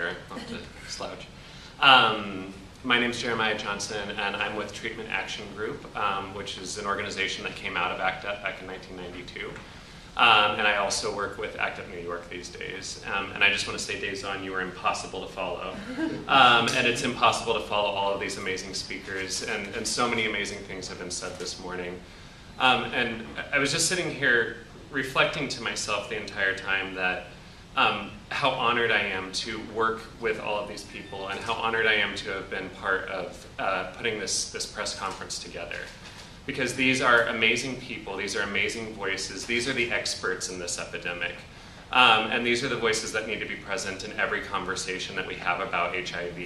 here. I'll have to slouch. My name's Jeremiah Johnson, and I'm with Treatment Action Group, which is an organization that came out of ACT UP back in 1992. And I also work with ACT UP New York these days. And I just want to say, Daison, you are impossible to follow. And it's impossible to follow all of these amazing speakers, and so many amazing things have been said this morning. And I was just sitting here reflecting to myself the entire time that how honored I am to work with all of these people, and how honored I am to have been part of putting this press conference together. Because these are amazing people, these are amazing voices, these are the experts in this epidemic. And these are the voices that need to be present in every conversation that we have about HIV.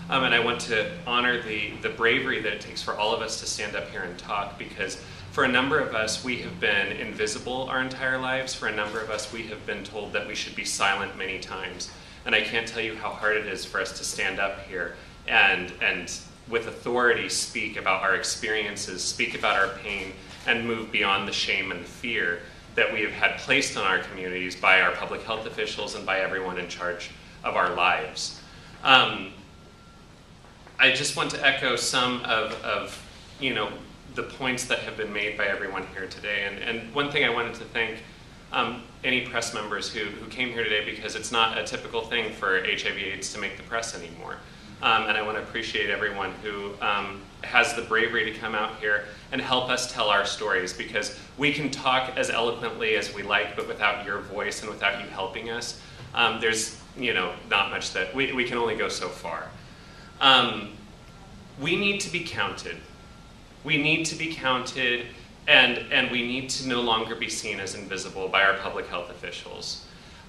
And I want to honor the bravery that it takes for all of us to stand up here and talk, because for a number of us, we have been invisible our entire lives. For a number of us, we have been told that we should be silent many times. And I can't tell you how hard it is for us to stand up here and with authority speak about our experiences, speak about our pain, and move beyond the shame and the fear that we have had placed on our communities by our public health officials and by everyone in charge of our lives. I just want to echo some of the points that have been made by everyone here today. And one thing I wanted to thank any press members who came here today, because it's not a typical thing for HIV/AIDS to make the press anymore. And I want to appreciate everyone who has the bravery to come out here and help us tell our stories, because we can talk as eloquently as we like, but without your voice and without you helping us, there's not much that we can only go so far. We need to be counted. We need to be counted, and we need to no longer be seen as invisible by our public health officials.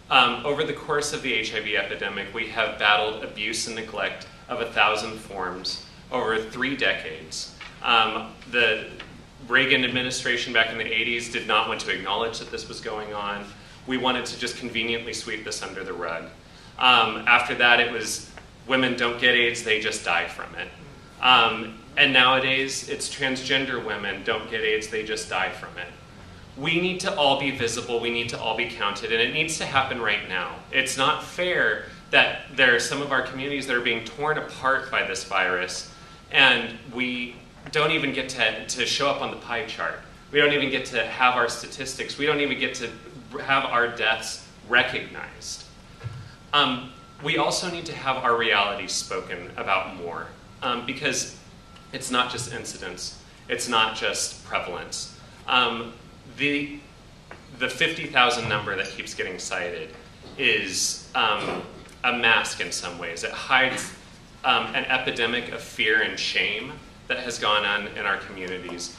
Over the course of the HIV epidemic, we have battled abuse and neglect of 1,000 forms over 3 decades. The Reagan administration back in the 80s did not want to acknowledge that this was going on. We wanted to just conveniently sweep this under the rug. After that, it was women don't get AIDS, they just die from it. And nowadays, it's transgender women don't get AIDS, they just die from it. We need to all be visible, we need to all be counted, and it needs to happen right now. It's not fair that there are some of our communities that are being torn apart by this virus, and we don't even get to show up on the pie chart. We don't even get to have our statistics. We don't even get to have our deaths recognized. We also need to have our reality spoken about more, because it's not just incidence, it's not just prevalence. The 50,000 number that keeps getting cited is a mask in some ways. It hides an epidemic of fear and shame that has gone on in our communities,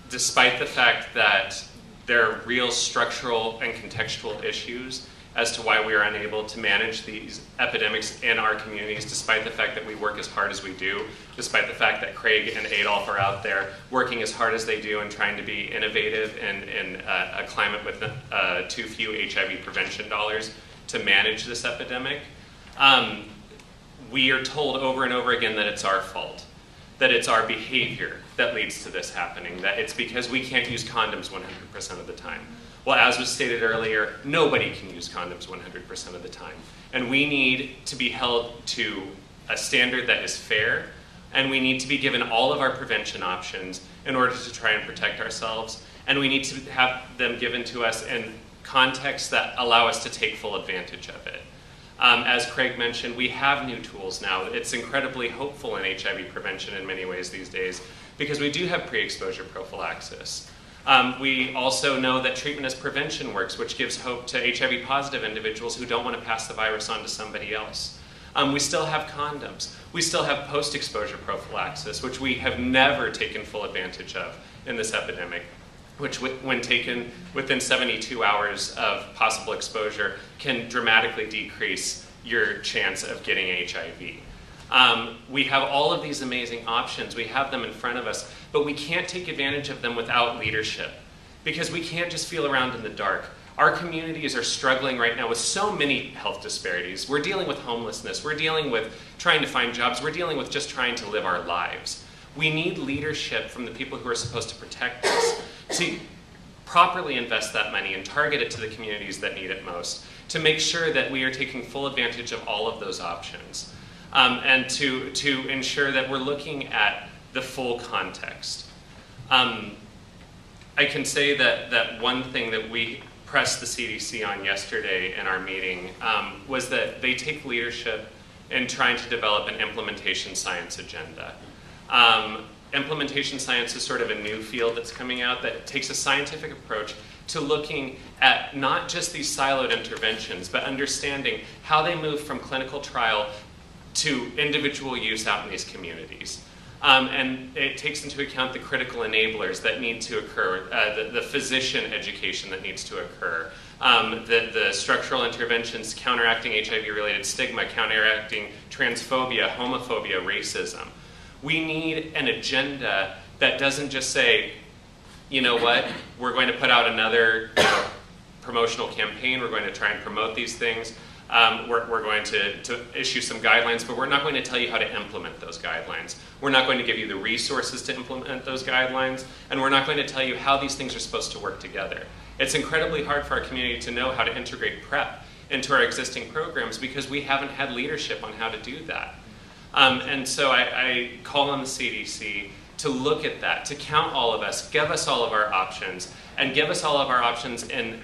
despite the fact that there are real structural and contextual issues as to why we are unable to manage these epidemics in our communities, despite the fact that we work as hard as we do, despite the fact that Craig and Adolph are out there working as hard as they do and trying to be innovative in a climate with too few HIV prevention dollars to manage this epidemic. We are told over and over again that it's our fault, that it's our behavior that leads to this happening, that it's because we can't use condoms 100% of the time. Well, as was stated earlier, nobody can use condoms 100% of the time. And we need to be held to a standard that is fair, and we need to be given all of our prevention options in order to try and protect ourselves, and we need to have them given to us in contexts that allow us to take full advantage of it. As Craig mentioned, we have new tools now. It's incredibly hopeful in HIV prevention in many ways these days, because we do have pre-exposure prophylaxis. We also know that treatment as prevention works, which gives hope to HIV-positive individuals who don't want to pass the virus on to somebody else. We still have condoms. We still have post-exposure prophylaxis, which we have never taken full advantage of in this epidemic, which when taken within 72 hours of possible exposure can dramatically decrease your chance of getting HIV. We have all of these amazing options. We have them in front of us, but we can't take advantage of them without leadership, because we can't just feel around in the dark. Our communities are struggling right now with so many health disparities. We're dealing with homelessness. We're dealing with trying to find jobs. We're dealing with just trying to live our lives. We need leadership from the people who are supposed to protect us to properly invest that money and target it to the communities that need it most. to make sure that we are taking full advantage of all of those options, and to ensure that we're looking at the full context. I can say that one thing that we pressed the CDC on yesterday in our meeting was that they take leadership in trying to develop an implementation science agenda. Implementation science is sort of a new field that's coming out that takes a scientific approach to looking at not just these siloed interventions, but understanding how they move from clinical trial to individual use out in these communities. And it takes into account the critical enablers that need to occur, the physician education that needs to occur, the structural interventions counteracting HIV-related stigma, counteracting transphobia, homophobia, racism. We need an agenda that doesn't just say, you know what, we're going to put out another promotional campaign, we're going to try and promote these things, we're going to issue some guidelines, but we're not going to tell you how to implement those guidelines. We're not going to give you the resources to implement those guidelines, and we're not going to tell you how these things are supposed to work together. It's incredibly hard for our community to know how to integrate PrEP into our existing programs because we haven't had leadership on how to do that. And so I call on the CDC to look at that, to count all of us, give us all of our options, and give us all of our options in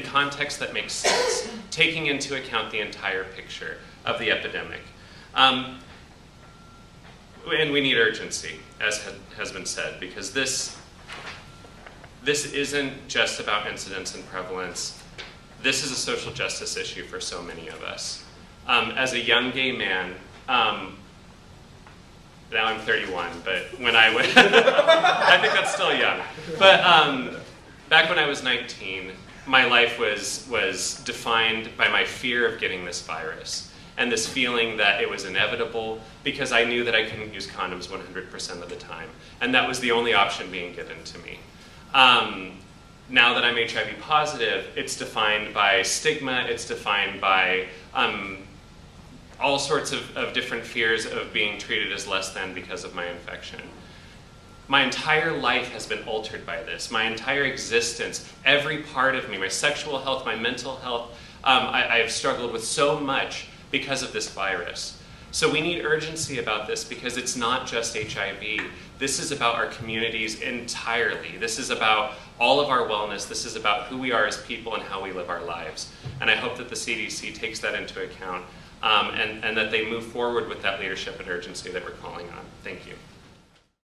context that makes sense, taking into account the entire picture of the epidemic. And we need urgency, as has been said, because this isn't just about incidence and prevalence. This is a social justice issue for so many of us. As a young gay man, now I'm 31, but when I was, I think that's still young. But back when I was 19, my life was defined by my fear of getting this virus and this feeling that it was inevitable because I knew that I couldn't use condoms 100% of the time. And that was the only option being given to me. Now that I'm HIV positive, it's defined by stigma, it's defined by all sorts of different fears of being treated as less than because of my infection. My entire life has been altered by this. My entire existence, every part of me, my sexual health, my mental health, I have struggled with so much because of this virus. So we need urgency about this because it's not just HIV. This is about our communities entirely. This is about all of our wellness. This is about who we are as people and how we live our lives. And I hope that the CDC takes that into account and that they move forward with that leadership and urgency that we're calling on. Thank you.